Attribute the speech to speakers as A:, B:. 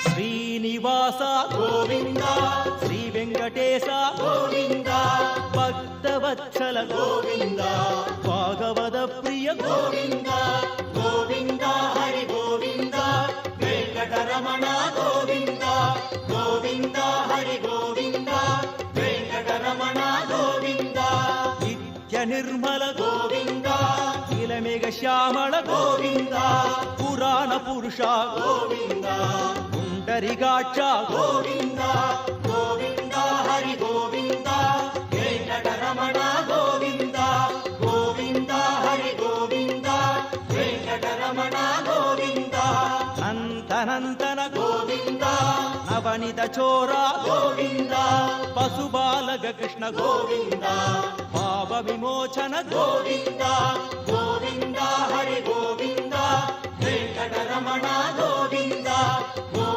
A: శ్రీనివాస
B: గోవింద
A: శ్రీ వెంకటేశ
B: గోవింద
A: భక్తవత్సల
B: గోవింద
A: భాగవత ప్రియ
B: గోవింద గోవింద హరి గోవింద వెంకటరమణ గోవింద గోవింద హరి గోవింద వెంకటరమణ గోవింద
A: నిత్య నిర్మల
B: గోవింద
A: నీలమేఘ శ్యామళ
B: గోవింద
A: పురాణ పురుష
B: గోవింద
A: పుండరికాక్ష
B: గోవింద గోవింద హరి గోవింద వెంకటరమణ గోవింద గోవింద హరి గోవింద వెంకటరమణ గోవింద
A: నంతనంతన
B: గోవింద
A: నవనిత చోర
B: గోవింద
A: పశుబాలక కృష్ణ
B: గోవింద
A: భావ విమోచన
B: గోవింద గోవింద హరి గోవింద వెంకటరమణ గోవింద